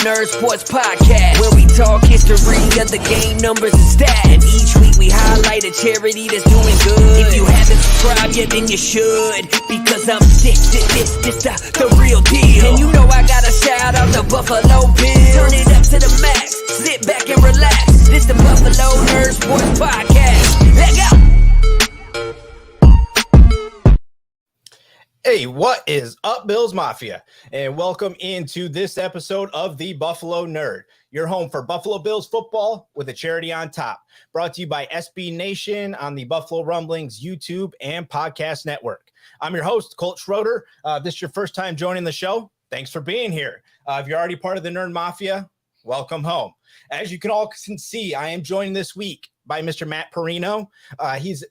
Nerd Sports Podcast, where we talk history of the game, numbers, and stats. And each week we highlight a charity that's doing good. If you haven't subscribed yet, then you should, because I'm this the real deal. And you know I gotta shout out the Buffalo Bills. Turn it up to the max, sit back and relax. This the Buffalo Nerd Sports Podcast. Let's go! Hey, what is up, Bills Mafia? And welcome into this episode of the Buffalo Nerd, your home for Buffalo Bills football with a charity on top. Brought to you by SB Nation on the Buffalo Rumblings YouTube and podcast network. I'm your host, Colt Schroeder. This is your first time joining the show. Thanks for being here. If you're already part of the Nerd Mafia, welcome home. As you can all see, I am joined this week by Mr. Matt Parrino. He's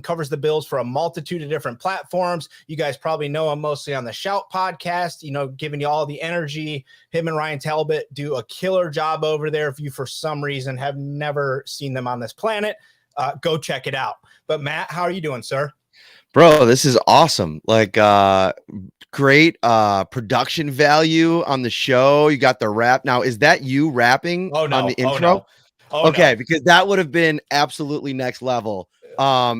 covers the Bills for a multitude of different platforms. You guys probably know him mostly on the Shout podcast, giving you all the energy. Him and Ryan Talbot do a killer job over there. If you, for some reason, have never seen them on this planet, go check it out. But Matt, how are you doing, sir? Bro, this is awesome. Great production value on the show. You got the rap. Now, is that you rapping on the intro? Okay, because that would have been absolutely next level.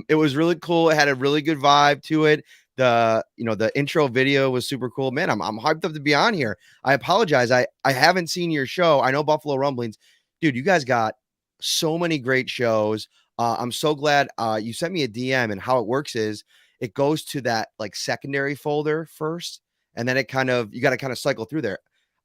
It was really cool. It had a really good vibe to it. The intro video was super cool. Man, I'm hyped up to be on here. I apologize. I haven't seen your show. I know Buffalo Rumblings. Dude, you guys got so many great shows. I'm so glad you sent me a DM, and how it works is it goes to that secondary folder first, and then you got to kind of cycle through there.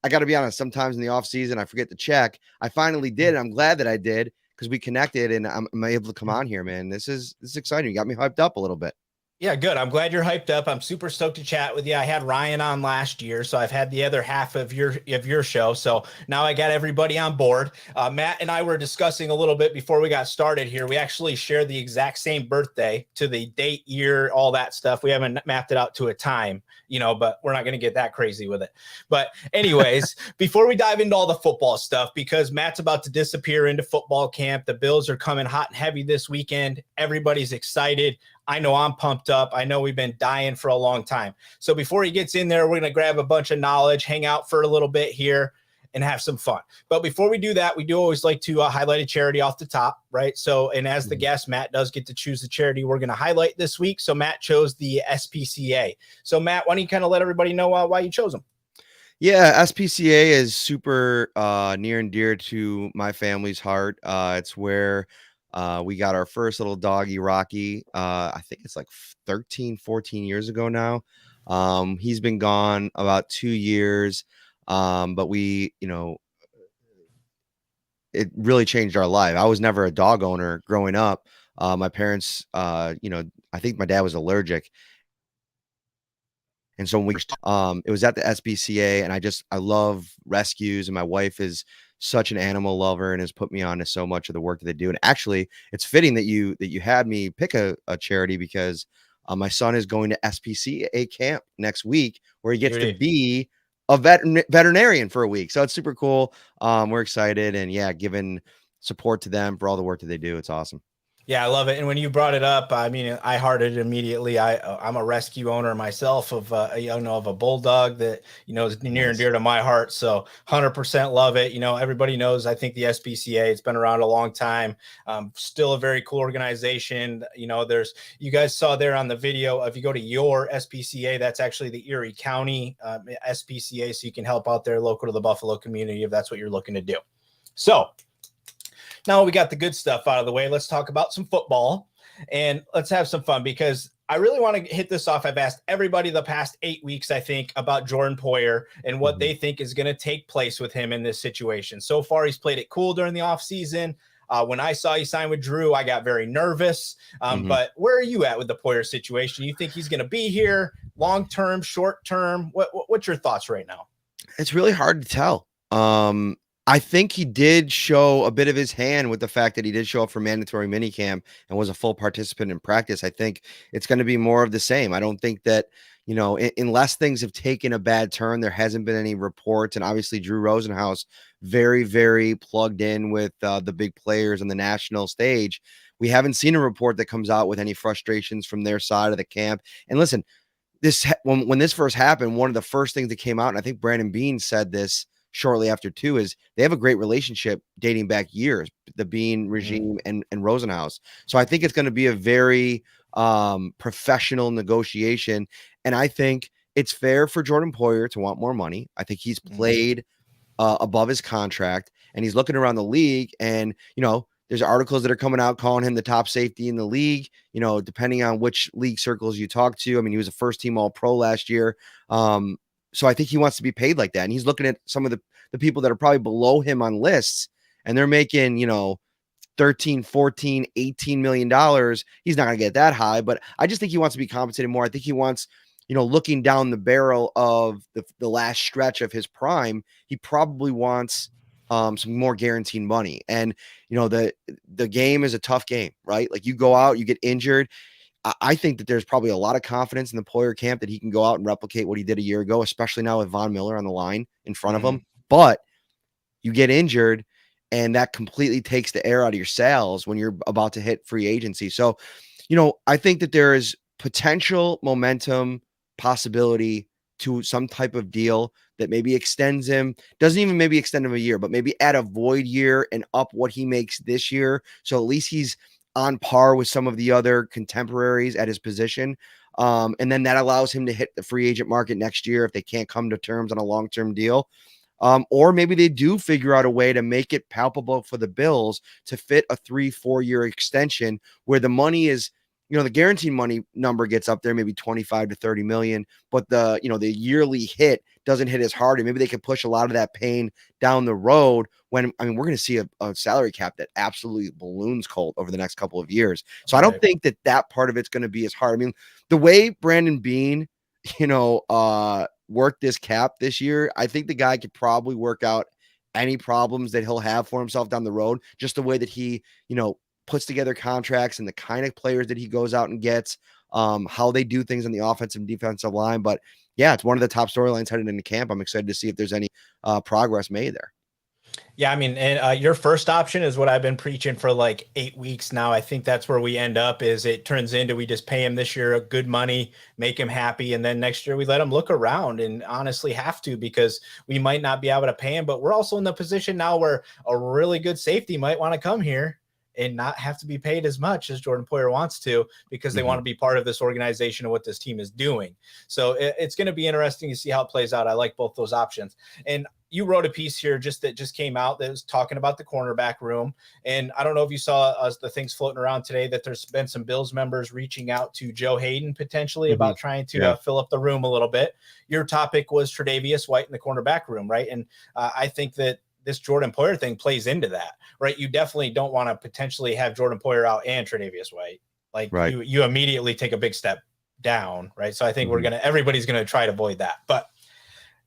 I got to be honest, sometimes in the off season, I forget to check. I finally did. And I'm glad that I did, because we connected and I'm able to come on here, man. This is exciting. You got me hyped up a little bit. Yeah, good. I'm glad you're hyped up. I'm super stoked to chat with you. I had Ryan on last year, so I've had the other half of your show. So now I got everybody on board. Matt and I were discussing a little bit before we got started here. We actually share the exact same birthday, to the date, year, all that stuff. We haven't mapped it out to a time, but we're not going to get that crazy with it. But anyways, before we dive into all the football stuff, because Matt's about to disappear into football camp, the Bills are coming hot and heavy this weekend. Everybody's excited. I know I'm pumped up. I know we've been dying for a long time. So before he gets in there, we're going to grab a bunch of knowledge, hang out for a little bit here, and have some fun. But before we do that, we do always like to highlight a charity off the top, right? So, and as the guest, Matt does get to choose the charity we're going to highlight this week. So Matt chose the SPCA. So Matt, why don't you kind of let everybody know why you chose them? Yeah, SPCA is super near and dear to my family's heart. It's where we got our first little doggy, Rocky. I think it's 13, 14 years ago now. He's been gone about 2 years. But we, it really changed our life. I was never a dog owner growing up. My parents, I think my dad was allergic. And so when it was at the SPCA, and I love rescues, and my wife is such an animal lover and has put me on to so much of the work that they do. And actually, it's fitting that you had me pick a charity, because my son is going to SPCA camp next week, where he gets to be a veterinarian for a week. So it's super cool. We're excited, and giving support to them for all the work that they do. It's awesome. Yeah, I love it. And when you brought it up, I mean, I hearted it immediately. I'm a rescue owner myself of a bulldog that, is near and dear to my heart. So 100% love it. Everybody knows, I think, the SPCA, it's been around a long time. Still a very cool organization. You guys saw there on the video, if you go to your SPCA, that's actually the Erie County SPCA. So you can help out there local to the Buffalo community if that's what you're looking to do. So now we got the good stuff out of the way. Let's talk about some football, and let's have some fun, because I really want to hit this off. I've asked everybody the past 8 weeks, I think, about Jordan Poyer and what they think is going to take place with him in this situation. So far, he's played it cool during the offseason. When I saw he signed with Drew, I got very nervous. But where are you at with the Poyer situation? You think he's going to be here long-term, short-term? What's your thoughts right now? It's really hard to tell. I think he did show a bit of his hand with the fact that he did show up for mandatory minicamp and was a full participant in practice. I think it's going to be more of the same. I don't think that, unless things have taken a bad turn, there hasn't been any reports. And obviously Drew Rosenhaus, very, very plugged in with the big players on the national stage. We haven't seen a report that comes out with any frustrations from their side of the camp. And listen, when this first happened, one of the first things that came out, and I think Brandon Beane said this shortly after too is they have a great relationship dating back years, the Bean regime and Rosenhaus. So I think it's going to be a very professional negotiation. And I think it's fair for Jordan Poyer to want more money. I think he's played above his contract, and he's looking around the league, and, you know, there's articles that are coming out calling him the top safety in the league, you know, depending on which league circles you talk to. I mean, he was a first team all pro last year. So I think he wants to be paid like that. And he's looking at some of the people that are probably below him on lists, and they're making, you know, 13, 14, 18 million dollars. He's not going to get that high, but I just think he wants to be compensated more. I think he wants, you know, looking down the barrel of the last stretch of his prime, he probably wants some more guaranteed money. And, you know, the game is a tough game, right? Like, you go out, you get injured. I think that there's probably a lot of confidence in the Poyer camp that he can go out and replicate what he did a year ago, especially now with Von Miller on the line in front of him. But you get injured, and that completely takes the air out of your sails when you're about to hit free agency. So, you know, I think that there is potential momentum, possibility to some type of deal that maybe extends him, doesn't even maybe extend him a year, but maybe add a void year and up what he makes this year. So at least he's on par with some of the other contemporaries at his position. And then that allows him to hit the free agent market next year if they can't come to terms on a long-term deal. Or maybe they do figure out a way to make it palpable for the Bills to fit a 3-4 year extension where the money is, you know, the guaranteed money number gets up there, maybe 25 to 30 million, but the, you know, the yearly hit doesn't hit as hard. And maybe they can push a lot of that pain down the road when, I mean, we're going to see a salary cap that absolutely balloons Colt over the next couple of years. So I don't think that part of it's going to be as hard. I mean, the way Brandon Bean, you know, worked this cap this year, I think the guy could probably work out any problems that he'll have for himself down the road, just the way that he, you know, puts together contracts and the kind of players that he goes out and gets, how they do things on the offensive and defensive line. But yeah, it's one of the top storylines headed into camp. I'm excited to see if there's any progress made there. Yeah, I mean, and your first option is what I've been preaching for like 8 weeks now. I think that's where we end up, is it turns into we just pay him this year good money, make him happy, and then next year we let him look around, and honestly have to, because we might not be able to pay him, but we're also in the position now where a really good safety might want to come here and not have to be paid as much as Jordan Poyer wants to, because they want to be part of this organization and what this team is doing. So it's going to be interesting to see how it plays out. I like both those options. And you wrote a piece here that just came out that was talking about the cornerback room. And I don't know if you saw the things floating around today that there's been some Bills members reaching out to Joe Hayden potentially about trying to fill up the room a little bit. Your topic was Tre'Davious White in the cornerback room, right? And I think that this Jordan Poyer thing plays into that, right? You definitely don't want to potentially have Jordan Poyer out and Tre'Davious White. Like, you immediately take a big step down, right? So I think everybody's going to try to avoid that. But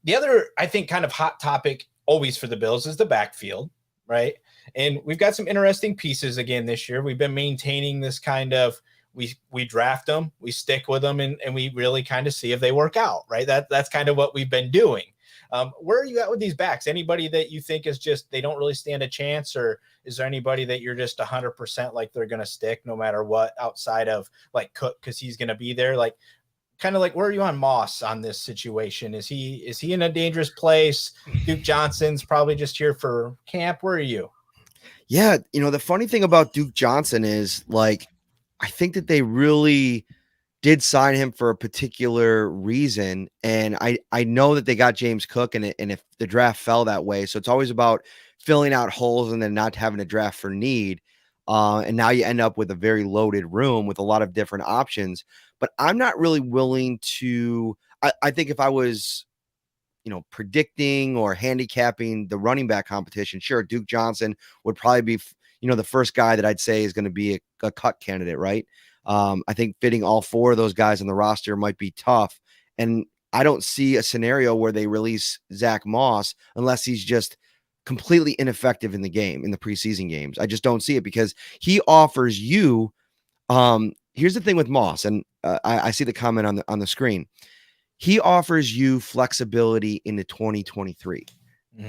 the other, I think, kind of hot topic always for the Bills is the backfield, right? And we've got some interesting pieces again this year. We've been maintaining this kind of, we draft them, we stick with them, and we really kind of see if they work out, right? That's kind of what we've been doing. Where are you at with these backs? Anybody that you think is just, they don't really stand a chance, or is there anybody that you're just 100% like they're going to stick no matter what, outside of like Cook, because he's going to be there? Like, kind of like, where are you on Moss on this situation? Is he in a dangerous place? Duke Johnson's probably just here for camp. Where are you? Yeah, you know, the funny thing about Duke Johnson is, like, I think that they really did sign him for a particular reason. And I know that they got James Cook, and if the draft fell that way, so it's always about filling out holes and then not having a draft for need. And now you end up with a very loaded room with a lot of different options. But I'm not really willing to, I think if I was, you know, predicting or handicapping the running back competition, sure, Duke Johnson would probably be, you know, the first guy that I'd say is going to be a cut candidate, right? I think fitting all four of those guys on the roster might be tough. And I don't see a scenario where they release Zach Moss unless he's just completely ineffective in the game, in the preseason games. I just don't see it, because he offers you, here's the thing with Moss, and I see the comment on the screen. He offers you flexibility into 2023.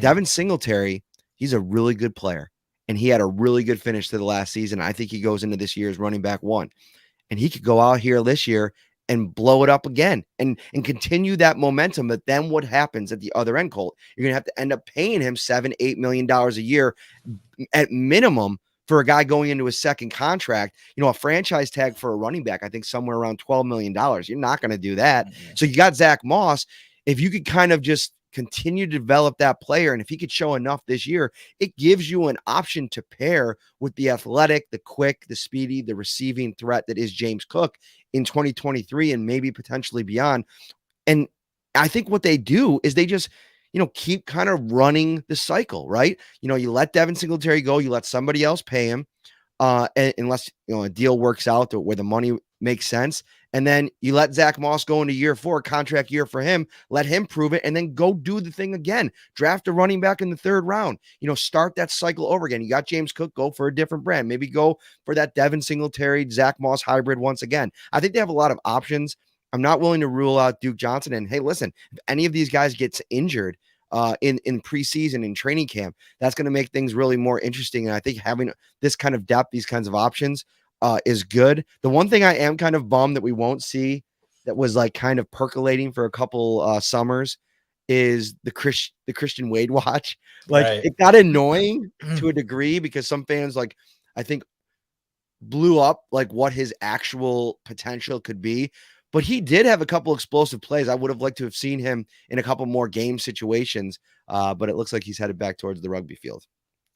Devin Singletary, he's a really good player, and he had a really good finish to the last season. I think he goes into this year's running back one, and he could go out here this year and blow it up again and continue that momentum. But then what happens at the other end, Colt? You're going to have to end up paying him $7-8 million a year at minimum for a guy going into his second contract. A franchise tag for a running back, I think somewhere around $12 million. You're not going to do that. Mm-hmm. So you got Zach Moss. If you could kind of just continue to develop that player, and if he could show enough this year, it gives you an option to pair with the athletic, the quick, the speedy, the receiving threat that is James Cook in 2023 and maybe potentially beyond. And I think what they do is they just, keep kind of running the cycle, right? You let Devin Singletary go, you let somebody else pay him, unless, a deal works out where the money makes sense. And then you let Zach Moss go into year 4, contract year for him, let him prove it, and then go do the thing again. Draft a running back in the 3rd round, start that cycle over again. You got James Cook, go for a different brand. Maybe go for that Devin Singletary, Zach Moss hybrid once again. I think they have a lot of options. I'm not willing to rule out Duke Johnson. And hey, listen, if any of these guys gets injured in preseason, in training camp, that's going to make things really more interesting. And I think having this kind of depth, these kinds of options is good. The one thing I am kind of bummed that we won't see that was like kind of percolating for a couple summers is the Christian Wade watch. Like right. It got annoying to a degree because some fans, like, I think blew up like what his actual potential could be. But he did have a couple explosive plays. I would have liked to have seen him in a couple more game situations. But it looks like he's headed back towards the rugby field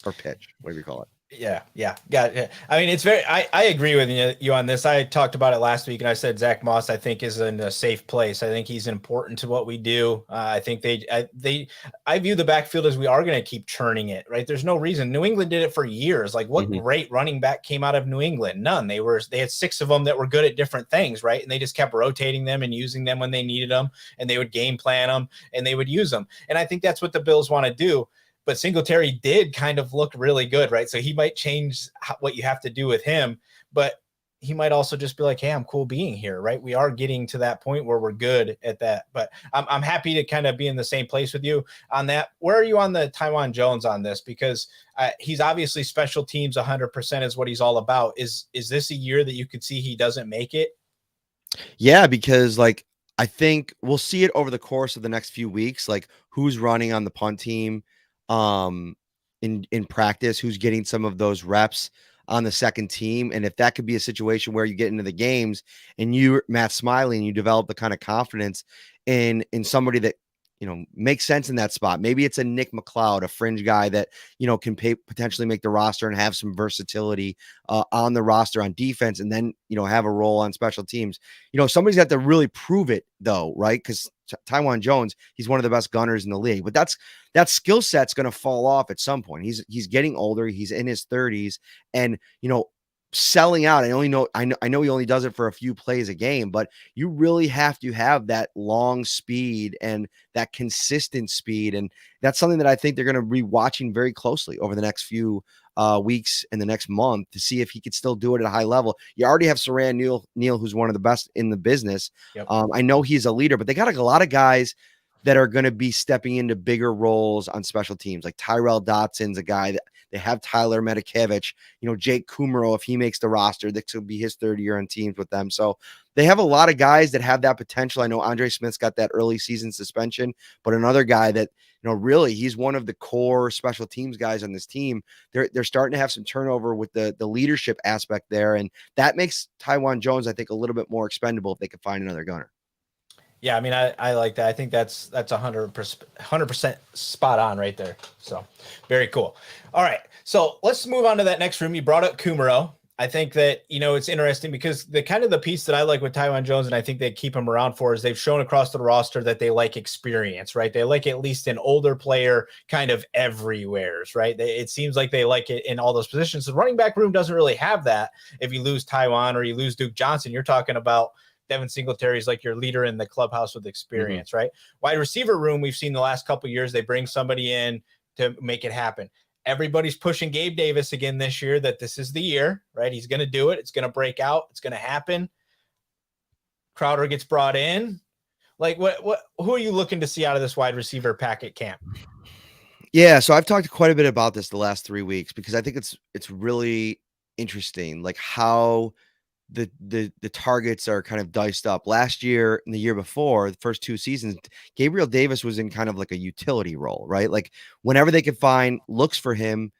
or pitch, whatever you call it. Yeah. Got it. I mean, it's I agree with you on this. I talked about it last week and I said Zach Moss, I think, is in a safe place. I think he's important to what we do. I think I view the backfield as we are going to keep churning it, right? There's no reason. New England did it for years. Like what great running back came out of New England? None. They had 6 of them that were good at different things, right? And they just kept rotating them and using them when they needed them, and they would game plan them and they would use them. And I think that's what the Bills want to do. But Singletary did kind of look really good, right? So he might change what you have to do with him, but he might also just be like, hey, I'm cool being here, right? We are getting to that point where we're good at that. But I'm happy to kind of be in the same place with you on that. Where are you on the Taiwan Jones on this? Because he's obviously special teams 100% is what he's all about. Is this a year that you could see he doesn't make it? Yeah, because like I think we'll see it over the course of the next few weeks, like who's running on the punt team in practice, who's getting some of those reps on the second team. And if that could be a situation where you get into the games and you, Matt Smiley, and you develop the kind of confidence in somebody that, makes sense in that spot. Maybe it's a Nick McLeod, a fringe guy that, can potentially make the roster and have some versatility on the roster on defense, and then, have a role on special teams. Somebody's got to really prove it though, right? Because Taiwan Jones, he's one of the best gunners in the league, but that skill set's going to fall off at some point. He's getting older. He's in his 30s, and, selling out. I know he only does it for a few plays a game, but you really have to have that long speed and that consistent speed. And that's something that I think they're going to be watching very closely over the next few weeks and the next month to see if he could still do it at a high level. You already have Saran Neal, who's one of the best in the business. Yep. I know he's a leader, but they got a lot of guys that are going to be stepping into bigger roles on special teams. Like Tyrell Dotson's a guy that they have. Tyler Medikevich, Jake Kumaro, if he makes the roster, this will be his 3rd year on teams with them. So they have a lot of guys that have that potential. I know Andre Smith's got that early season suspension, but another guy that, really he's one of the core special teams guys on this team. They're starting to have some turnover with the leadership aspect there. And that makes Taiwan Jones, I think, a little bit more expendable if they could find another gunner. Yeah, I mean, I like that. I think that's 100% spot on right there. So very cool. All right, so let's move on to that next room. You brought up Kumaro. I think that, it's interesting because the piece that I like with Taiwan Jones, and I think they keep him around for, is they've shown across the roster that they like experience, right? They like at least an older player kind of everywheres, right? It seems like they like it in all those positions. The running back room doesn't really have that. If you lose Taiwan or you lose Duke Johnson, you're talking about Devin Singletary is like your leader in the clubhouse with experience, right? Wide receiver room, we've seen the last couple of years, they bring somebody in to make it happen. Everybody's pushing Gabe Davis again this year, that this is the year, right? He's going to do it. It's going to break out. It's going to happen. Crowder gets brought in. Like who are you looking to see out of this wide receiver packet camp? Yeah. So I've talked quite a bit about this the last 3 weeks because I think it's really interesting, like how the targets are kind of diced up. Last year and the year before, the first 2 seasons, Gabriel Davis was in kind of like a utility role, right? Like whenever they could find looks for him,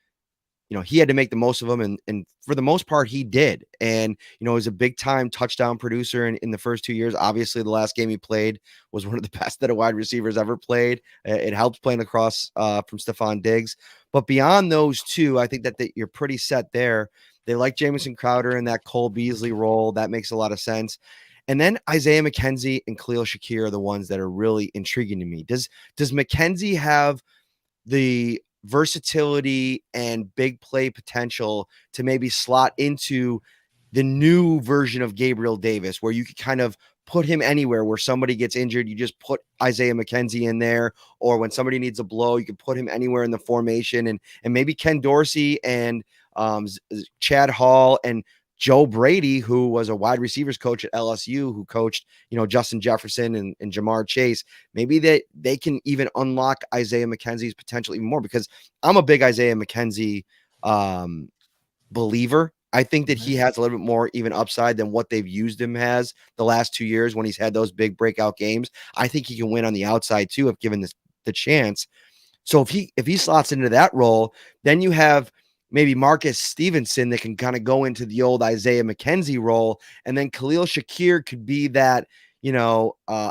he had to make the most of them. And for the most part, he did. And, he was a big time touchdown producer in the first 2 years. Obviously, the last game he played was one of the best that a wide receivers ever played. It helps playing across from Stephon Diggs. But beyond those two, I think that you're pretty set there. They like Jamison Crowder in that Cole Beasley role. That makes a lot of sense. And then Isaiah McKenzie and Khalil Shakir are the ones that are really intriguing to me. Does McKenzie have the versatility and big play potential to maybe slot into the new version of Gabriel Davis, where you could kind of put him anywhere where somebody gets injured? You just put Isaiah McKenzie in there, or when somebody needs a blow, you can put him anywhere in the formation, and maybe Ken Dorsey and Chad Hall and Joe Brady, who was a wide receivers coach at LSU, who coached, Justin Jefferson and Jamar Chase. Maybe they can even unlock Isaiah McKenzie's potential even more, because I'm a big Isaiah McKenzie believer. I think that he has a little bit more even upside than what they've used him as the last 2 years when he's had those big breakout games. I think he can win on the outside too, if given the chance. So if he slots into that role, then you have maybe Marcus Stevenson that can kind of go into the old Isaiah McKenzie role. And then Khalil Shakir could be that,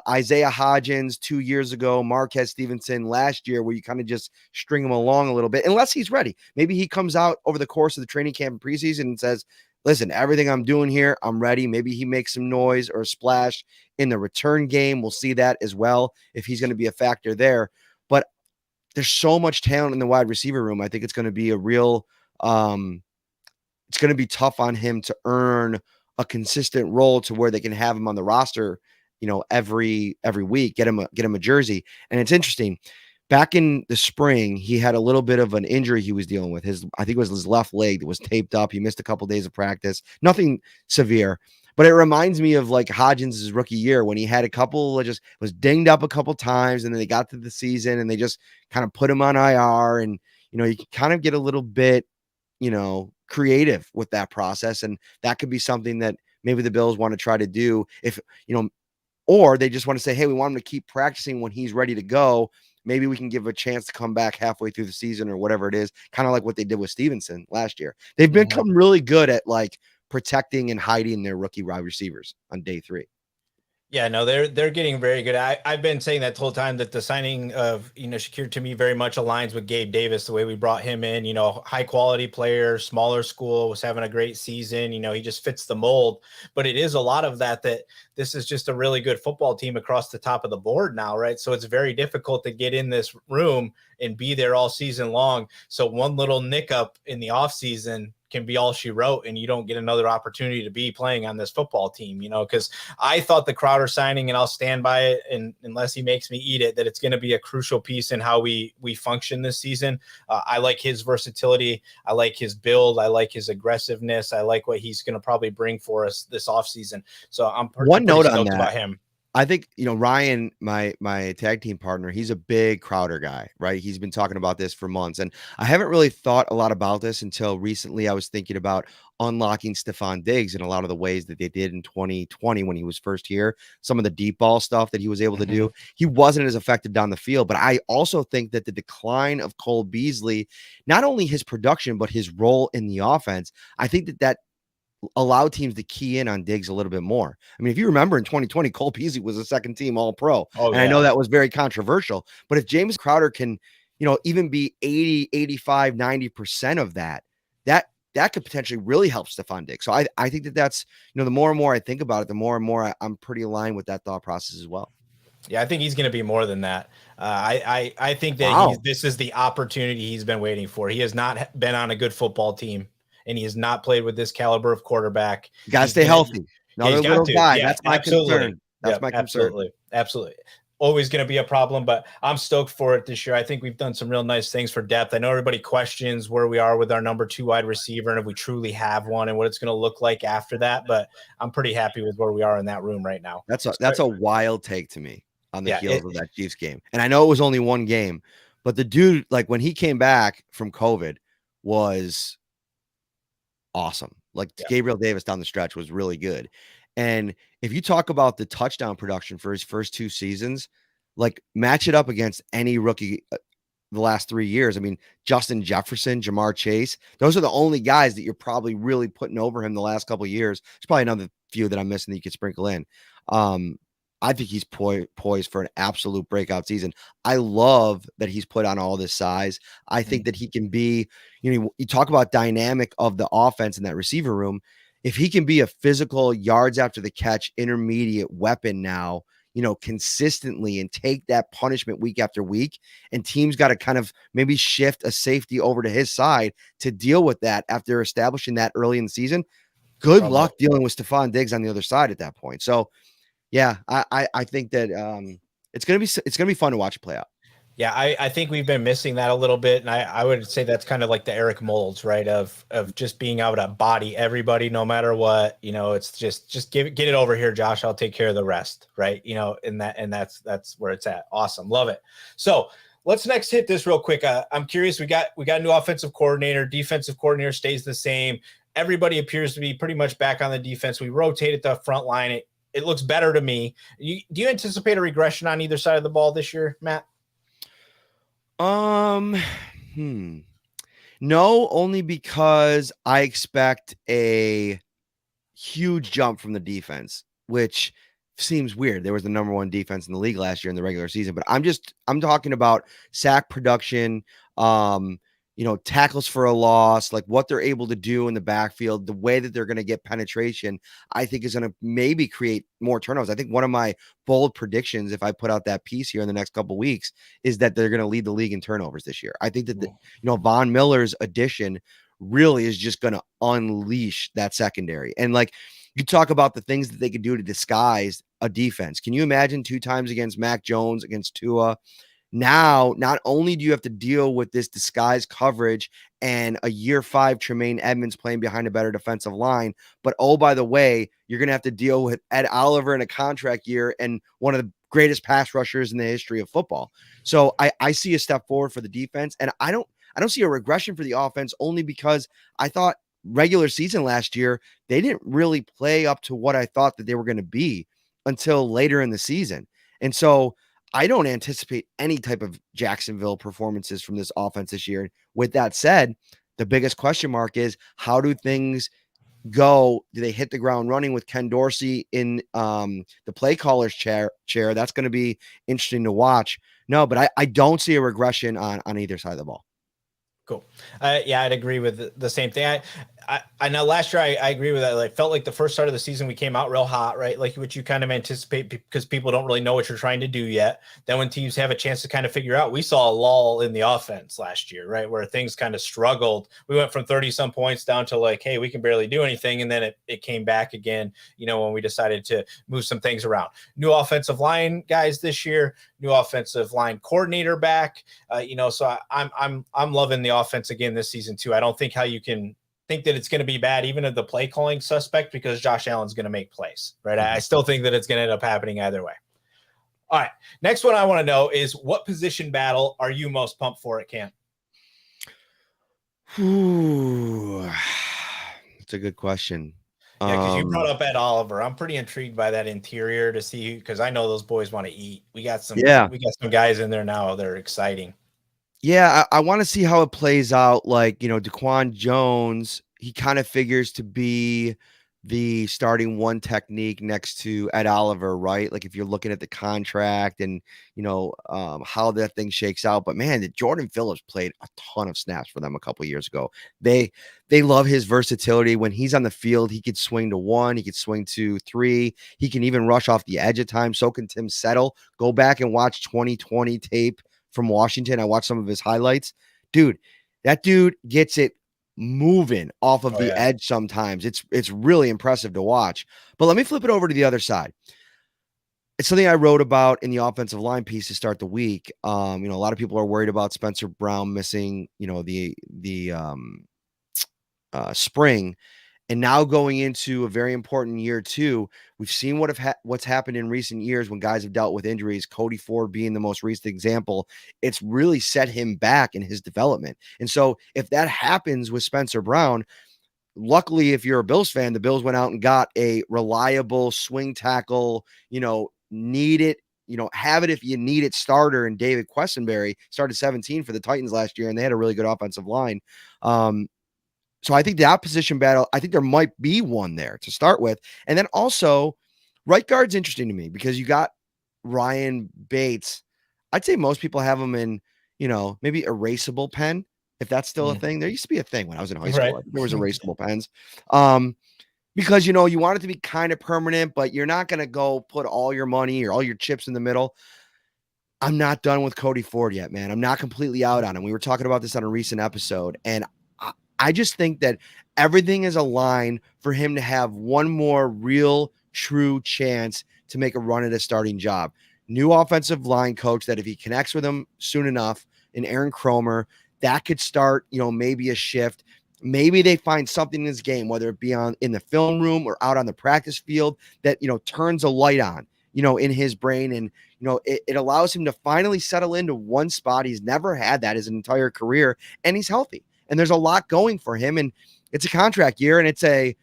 Isaiah Hodgins 2 years ago, Marquez Stevenson last year, where you kind of just string him along a little bit, unless he's ready. Maybe he comes out over the course of the training camp and preseason and says, listen, everything I'm doing here, I'm ready. Maybe he makes some noise or a splash in the return game. We'll see that as well, if he's going to be a factor there. But there's so much talent in the wide receiver room. I think it's going to be a real it's going to be tough on him to earn a consistent role to where they can have him on the roster, every week, get him a jersey. And it's interesting. Back in the spring, he had a little bit of an injury he was dealing with. I think it was his left leg that was taped up. He missed a couple of days of practice, nothing severe. But it reminds me of like Hodgins' rookie year, when he had a couple, just was dinged up a couple times, and then they got to the season and they just kind of put him on IR. And, you can kind of get a little bit, creative with that process. And that could be something that maybe the Bills want to try to do, if, or they just want to say, hey, we want him to keep practicing when he's ready to go. Maybe we can give a chance to come back halfway through the season or whatever it is, kind of like what they did with Stevenson last year. They've become really good at like protecting and hiding their rookie wide receivers on day 3. Yeah, no, they're getting very good. I've been saying that the whole time, that the signing of, Shakir to me very much aligns with Gabe Davis, the way we brought him in, high quality player, smaller school, was having a great season. He just fits the mold. But it is a lot of that this is just a really good football team across the top of the board now, right? So it's very difficult to get in this room and be there all season long. So one little nick up in the offseason can be all she wrote, and you don't get another opportunity to be playing on this football team, because I thought the Crowder signing, and I'll stand by it, and unless he makes me eat it, that it's going to be a crucial piece in how we function this season. I like his versatility. I like his build. I like his aggressiveness. I like what he's going to probably bring for us this offseason. So I'm pretty stoked on that about him. I think, Ryan, my tag team partner, he's a big Crowder guy, right? He's been talking about this for months. And I haven't really thought a lot about this until recently. I was thinking about unlocking Stephon Diggs in a lot of the ways that they did in 2020 when he was first here. Some of the deep ball stuff that he was able to do. He wasn't as effective down the field. But I also think that the decline of Cole Beasley, not only his production, but his role in the offense, I think that allow teams to key in on Diggs a little bit more. I mean, if you remember in 2020, Cole Beasley was a second team All-Pro. And I know that was very controversial, but if James Crowder can, even be 80, 85, 90% of that could potentially really help Stephon Diggs. So I think that's, the more and more I think about it, the more and more I'm pretty aligned with that thought process as well. Yeah, I think he's going to be more than that. I think that this is the opportunity he's been waiting for. He has not been on a good football team, and he has not played with this caliber of quarterback. You got to stay healthy. Another little guy. Yeah, that's my concern. That's my concern. Absolutely. Always going to be a problem, but I'm stoked for it this year. I think we've done some real nice things for depth. I know everybody questions where we are with our number 2 wide receiver and if we truly have one and what it's going to look like after that, but I'm pretty happy with where we are in that room right now. That's a wild take to me on the heels of that Chiefs game. And I know it was only one game, but the dude, like when he came back from COVID, was awesome. Like Gabriel Davis down the stretch was really good. And if you talk about the touchdown production for his first 2 seasons, like match it up against any rookie the last 3 years. I mean, Justin Jefferson, Jamar Chase, those are the only guys that you're probably really putting over him the last couple of years. There's probably another few that I'm missing that you could sprinkle in. I think he's poised for an absolute breakout season. I love that he's put on all this size. I think that he can be, you talk about dynamic of the offense in that receiver room. If he can be a physical yards after the catch, intermediate weapon now, consistently and take that punishment week after week, and teams got to kind of maybe shift a safety over to his side to deal with that after establishing that early in the season. Good luck dealing with Stephon Diggs on the other side at that point. So yeah, I think that it's gonna be fun to watch it play out. Yeah, I think we've been missing that a little bit, and I would say that's kind of like the Eric Moulds, right? Of just being able to body everybody no matter what. It's just get it over here, Josh. I'll take care of the rest, right? And that's where it's at. Awesome, love it. So let's next hit this real quick. I'm curious. We got a new offensive coordinator. Defensive coordinator stays the same. Everybody appears to be pretty much back on the defense. We rotated the front line. It looks better to me. Do you anticipate a regression on either side of the ball this year, Matt? No, only because I expect a huge jump from the defense, which seems weird. There was the number 1 defense in the league last year in the regular season, but I'm talking about sack production, tackles for a loss, like what they're able to do in the backfield, the way that they're going to get penetration, I think is going to maybe create more turnovers. I think one of my bold predictions, if I put out that piece here in the next couple of weeks, is that they're going to lead the league in turnovers this year. I think that Von Miller's addition really is just going to unleash that secondary. And like you talk about the things that they could do to disguise a defense. Can you imagine 2 times against Mac Jones, against Tua? Now, not only do you have to deal with this disguised coverage and a year 5 Tremaine Edmonds playing behind a better defensive line, but oh, by the way, you're going to have to deal with Ed Oliver in a contract year and one of the greatest pass rushers in the history of football. So I see a step forward for the defense, and I don't see a regression for the offense, only because I thought regular season last year, they didn't really play up to what I thought that they were going to be until later in the season. And so I don't anticipate any type of Jacksonville performances from this offense this year. With that said, the biggest question mark is, how do things go? Do they hit the ground running with Ken Dorsey in the play caller's chair? That's going to be interesting to watch. No, but I don't see a regression on either side of the ball. Cool. Yeah, I'd agree with the same thing. I know last year I agree with that. Like, felt like the first start of the season we came out real hot, right? Like what you kind of anticipate, because people don't really know what you're trying to do yet. Then when teams have a chance to kind of figure out, we saw a lull in the offense last year, right? Where things kind of struggled. We went from 30 some points down to like, hey, we can barely do anything. And then it came back again, when we decided to move some things around. New offensive line guys this year, new offensive line coordinator back, so I'm loving the offense again this season too. I don't think how you can think that it's going to be bad, even if the play calling suspect, because Josh Allen's going to make plays, right? I still think that it's going to end up happening either way. All right. Next one I want to know is, what position battle are you most pumped for at camp? Ooh, that's a good question. Yeah, because you brought up Ed Oliver. I'm pretty intrigued by that interior to see, because I know those boys want to eat. We got some guys in there now. They're exciting. Yeah, I want to see how it plays out. Like, Daquan Jones, he kind of figures to be the starting one technique next to Ed Oliver, right? Like if you're looking at the contract and, how that thing shakes out. But man, Jordan Phillips played a ton of snaps for them a couple of years ago. They love his versatility. When he's on the field, he could swing to 1, he could swing to 3. He can even rush off the edge at times. So can Tim Settle. Go back and watch 2020 tape from Washington. I watched some of his highlights. Dude, that dude gets it moving off of the edge sometimes. It's really impressive to watch. But let me flip it over to the other side. It's something I wrote about in the offensive line piece to start the week. A lot of people are worried about Spencer Brown missing, the spring. And now going into a very important year too, we've seen what's happened in recent years when guys have dealt with injuries, Cody Ford being the most recent example. It's really set him back in his development. And so if that happens with Spencer Brown, luckily, if you're a Bills fan, the Bills went out and got a reliable swing tackle, need it, have it if you need it starter. And David Questenberry started 17 for the Titans last year, and they had a really good offensive line. So I think that position battle, I think there might be one there to start with. And then also, right guard's interesting to me because you got Ryan Bates. I'd say most people have him in, maybe erasable pen, if that's still a thing. There used to be a thing when I was in high school. Right. I think there was erasable pens. Because, you want it to be kind of permanent, but you're not going to go put all your money or all your chips in the middle. I'm not done with Cody Ford yet, man. I'm not completely out on him. We were talking about this on a recent episode, and I just think that everything is aligned for him to have one more real, true chance to make a run at a starting job. New offensive line coach that if he connects with him soon enough, and Aaron Cromer, that could start, maybe a shift. Maybe they find something in his game, whether it be in the film room or out on the practice field, that, turns a light on, in his brain. And, it allows him to finally settle into one spot. He's never had that his entire career, and he's healthy. And there's a lot going for him. And it's a contract year, and it's a,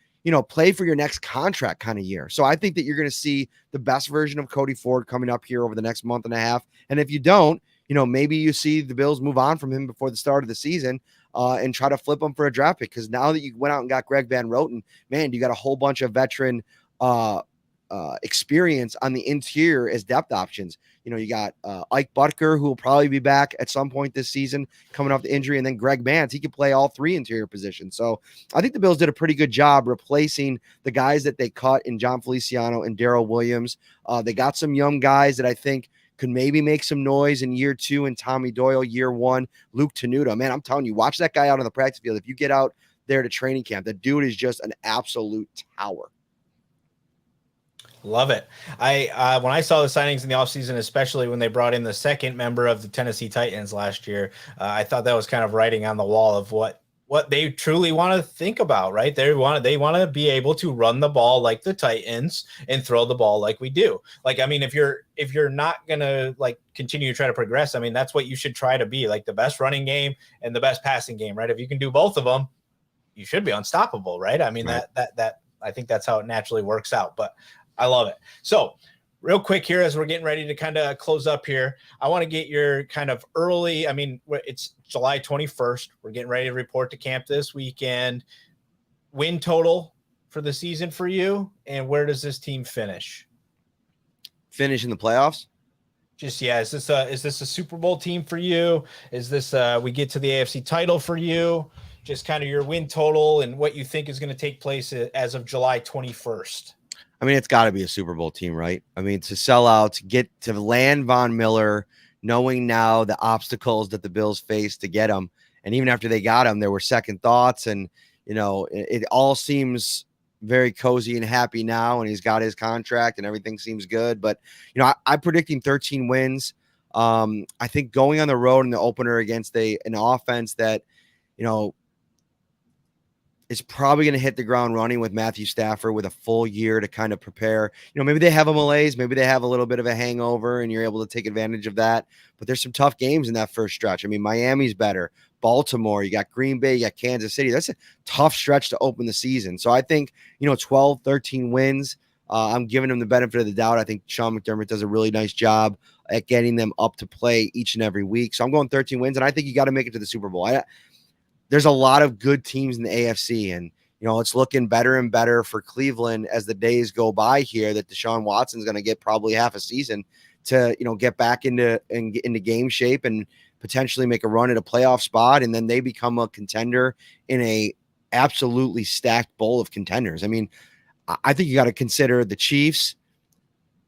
play for your next contract kind of year. So I think that you're going to see the best version of Cody Ford coming up here over the next month and a half. And if you don't, maybe you see the Bills move on from him before the start of the season and try to flip him for a draft pick. Because now that you went out and got Greg Van Roten, man, you got a whole bunch of veteran experience on the interior as depth options. You got Ike Butker, who will probably be back at some point this season coming off the injury, and then Greg Mance. He could play all three interior positions. So I think the Bills did a pretty good job replacing the guys that they cut in John Feliciano and Darrell Williams. They got some young guys that I think could maybe make some noise in year 2, and Tommy Doyle year 1. Luke Tenuta, man, I'm telling you, watch that guy out on the practice field. If you get out there to training camp, the dude is just an absolute tower. Love it. When I saw the signings in the offseason, especially when they brought in the second member of the Tennessee Titans last year, I thought that was kind of writing on the wall of what they truly want to think about, right? They want to be able to run the ball like the Titans and throw the ball like we do. Like, I mean, if you're not going to continue to try to progress, I mean, that's what you should try to be, like the best running game and the best passing game, right? If you can do both of them, you should be unstoppable, right? I mean, right. that I think that's how it naturally works out, but I love it. So real quick here, as we're getting ready to kind of close up here, I want to get your kind of early, I mean, it's July 21st. We're getting ready to report to camp this weekend. Win total for the season for you, and where does this team finish? Finish in the playoffs? Just, yeah, is this a Super Bowl team for you? Is this we get to the AFC title for you? Just kind of your win total and what you think is going to take place as of July 21st. I mean, it's got to be a Super Bowl team, right? I mean, to sell out, to get to land Von Miller, knowing now the obstacles that the Bills faced to get him. And even after they got him, there were second thoughts. And, it all seems very cozy and happy now. And he's got his contract and everything seems good. But, I'm predicting 13 wins. I think going on the road in the opener against an offense that, is probably going to hit the ground running with Matthew Stafford with a full year to kind of prepare. Maybe they have a malaise, maybe they have a little bit of a hangover and you're able to take advantage of that. But there's some tough games in that first stretch. I mean, Miami's better. Baltimore, you got Green Bay, you got Kansas City. That's a tough stretch to open the season. So I think, 12, 13 wins. I'm giving them the benefit of the doubt. I think Sean McDermott does a really nice job at getting them up to play each and every week. So I'm going 13 wins, and I think you got to make it to the Super Bowl. There's a lot of good teams in the AFC, and it's looking better and better for Cleveland as the days go by here, that Deshaun Watson's going to get probably half a season to get back into game shape and potentially make a run at a playoff spot, and then they become a contender in a absolutely stacked bowl of contenders. I mean, I think you got to consider the Chiefs,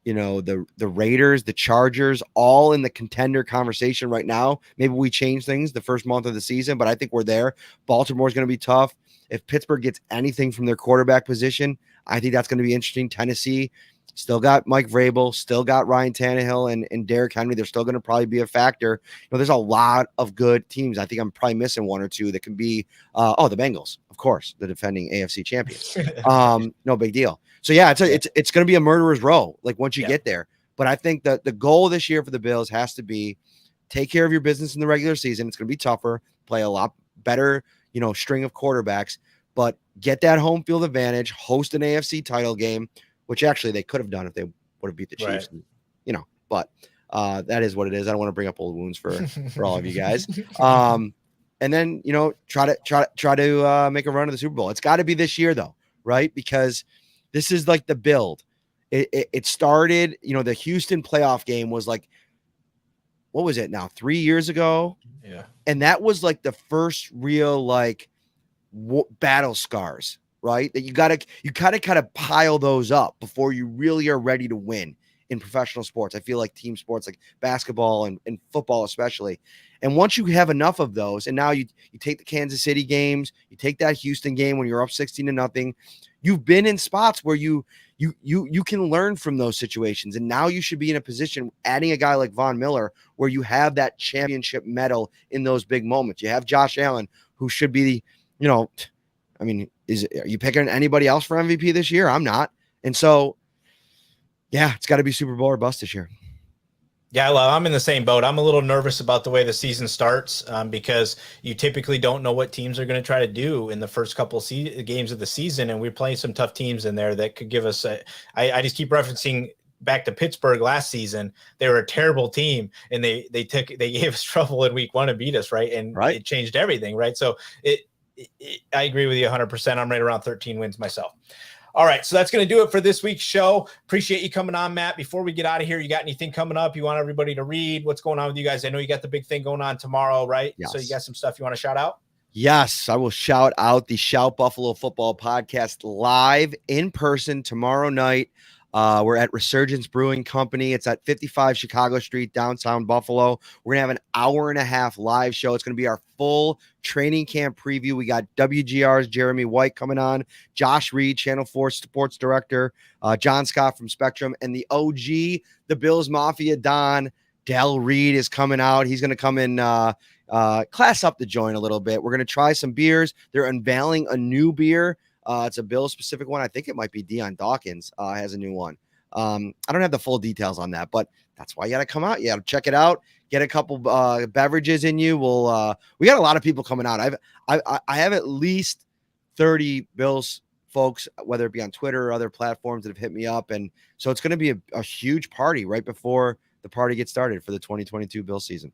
the Raiders, the Chargers, all in the contender conversation right now. Maybe we change things the first month of the season, but I think we're there. Baltimore's going to be tough. If Pittsburgh gets anything from their quarterback position, I think that's going to be interesting. Tennessee still got Mike Vrabel, still got Ryan Tannehill and Derrick Henry. They're still going to probably be a factor. There's a lot of good teams. I think I'm probably missing one or two that can be, the Bengals, of course, the defending AFC champions. No big deal. So yeah, it's going to be a murderer's row, like once you get there. But I think that the goal this year for the Bills has to be take care of your business in the regular season. It's going to be tougher, play a lot better, string of quarterbacks. but get that home field advantage, host an AFC title game, which actually they could have done if they would have beat the Chiefs, right. But that is what it is. I don't want to bring up old wounds for all of you guys. And then, try to make a run to the Super Bowl. It's got to be this year though, right? Because this is like the build. It started, the Houston playoff game was like, what was it now? 3 years ago. Yeah. And that was like the first real like battle scars, right? That you kind of pile those up before you really are ready to win in professional sports. I feel like team sports like basketball and football especially. And once you have enough of those, and now you take the Kansas City games, you take that Houston game when you're up 16-0, you've been in spots where you can learn from those situations. And now you should be in a position, adding a guy like Von Miller, where you have that championship medal in those big moments. You have Josh Allen, who should be, are you picking anybody else for MVP this year? I'm not. And so, yeah, it's got to be Super Bowl or bust this year. Yeah, well, I'm in the same boat. I'm a little nervous about the way the season starts because you typically don't know what teams are going to try to do in the first couple games of the season, and we're playing some tough teams in there that could give us I just keep referencing back to Pittsburgh last season. They were a terrible team, and they gave us trouble in week 1 and beat us, right? And it changed everything, right? So I agree with you 100%. I'm right around 13 wins myself. All right, so that's going to do it for this week's show. Appreciate you coming on, Matt. Before we get out of here, you got anything coming up you want everybody to read? What's going on with you guys? I know you got the big thing going on tomorrow, right? Yes. So you got some stuff you want to shout out? Yes, I will shout out the Shout Buffalo Football podcast live in person tomorrow night. We're at Resurgence Brewing Company. It's at 55 Chicago Street, downtown Buffalo. We're going to have an hour-and-a-half live show. It's going to be our full training camp preview. We got WGR's Jeremy White coming on, Josh Reed, Channel 4 Sports Director, John Scott from Spectrum, and the OG, the Bills Mafia Don, Del Reed is coming out. He's going to come in, class up the joint a little bit. We're going to try some beers. They're unveiling a new beer. It's a Bills specific one. I think it might be Deion Dawkins has a new one. I don't have the full details on that, but that's why you got to come out. You got to check it out. Get a couple beverages in you. We got a lot of people coming out. I have at least 30 Bills folks, whether it be on Twitter or other platforms, that have hit me up. And so it's going to be a huge party right before the party gets started for the 2022 Bills season.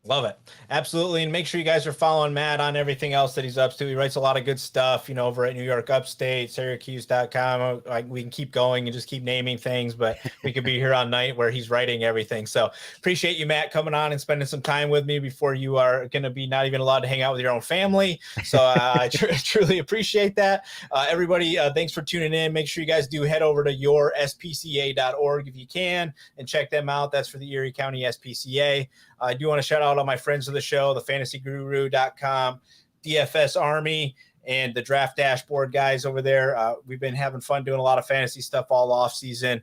Love it. Absolutely. And make sure you guys are following Matt on everything else that he's up to. He writes a lot of good stuff, over at New York Upstate, Syracuse.com. We can keep going and just keep naming things, but we could be here all night where he's writing everything. So appreciate you, Matt, coming on and spending some time with me before you are going to be not even allowed to hang out with your own family. So I truly appreciate that. Everybody, thanks for tuning in. Make sure you guys do head over to yourspca.org if you can and check them out. That's for the Erie County SPCA. I do want to shout out all my friends of the show, the fantasyguru.com, DFS Army, and the Draft Dashboard guys over there. We've been having fun doing a lot of fantasy stuff all off season.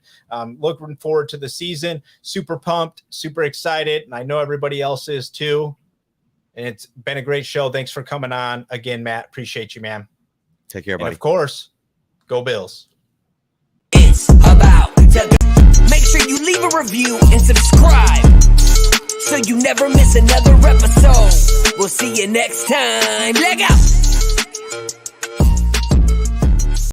Looking forward to the season. Super pumped, super excited. And I know everybody else is too. And it's been a great show. Thanks for coming on again, Matt. Appreciate you, man. Take care, buddy. And of course, go Bills. It's about to make sure you leave a review and subscribe, so you never miss another episode. We'll see you next time. Leg out.